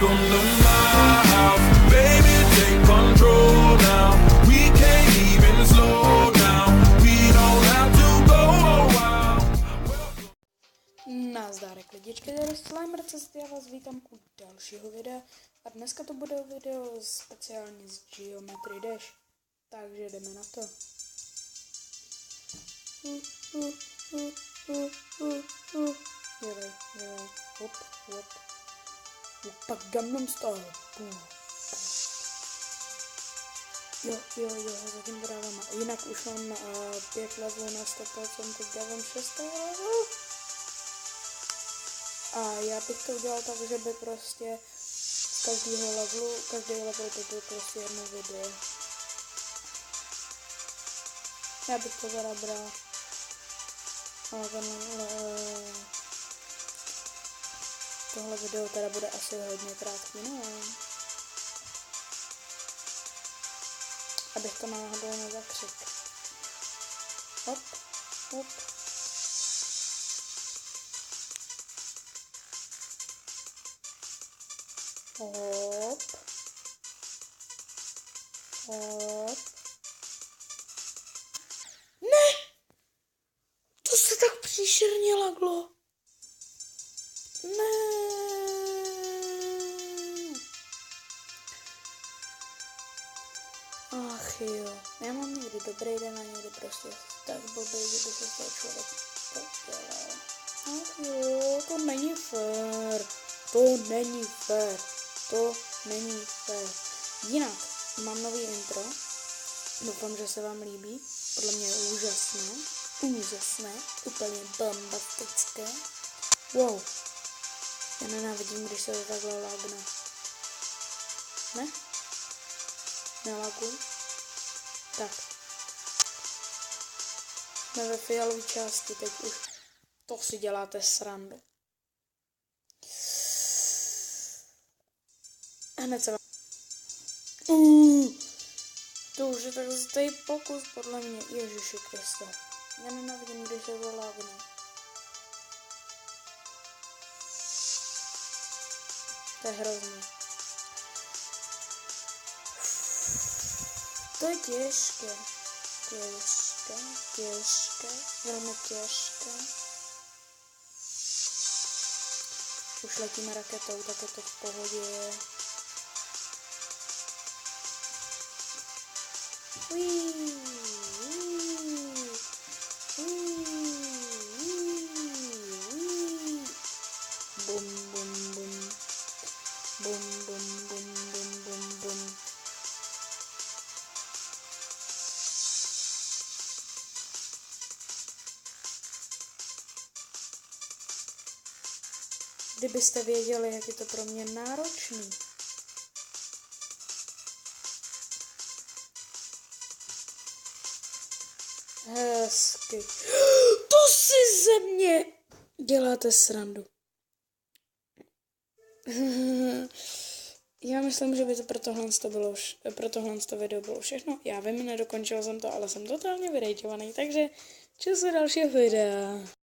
Welcome to my house, baby, take control now. We can't even slow down. We don't have to go a while. Nazdárek lidičky, tady Slimer Cesty, já vás vítám u dalšího videa a dneska to bude video speciálně z Geometry Dash, takže jdeme na to. Dělej, hop, pak Gangnam Style. Jo, zatím to dávám. Jinak už mám 5 levelů na 100%, teď dávám 6 levelů. A já bych to udělal tak, že by prostě z každého levelu, každý level by byl prostě jedno video. Já bych to teda bral. Ale tohle video teda bude asi hodně krátký, no. Abych to náhodou nezakřik. Hop. Hop. Ne! To se tak příšerně laglo. Ne. Ach jo, já mám někdy dobrý den a někdy prostě tak blbý, že by se z toho člověk podělal. Ach jo, to není fér. To není fér. Jinak, mám nový intro. Doufám, že se vám líbí. Podle mě je úžasné. Úplně bombastické. Wow. Já nenávidím, když se to takhle lágne. Ne? Nelaguj. Tak. Jsme ve fialové části, teď už. To si děláte srandu. Hned se vám... To už je tak zde pokus, podle mě. Ježiši Kriste. Já nenávidím, když se to lágne. To je hrozný. To je těžké. Velmi těžké. Už letíme raketou, tak je to v pohodě. Bum. Kdybyste věděli, jak je to pro mě náročný. Hezky. To si ze mě děláte srandu. Já myslím, že by to pro tohle video bylo všechno. Já vím, nedokončil jsem to, ale jsem totálně vyrejťovaný, takže čas do dalšího videa.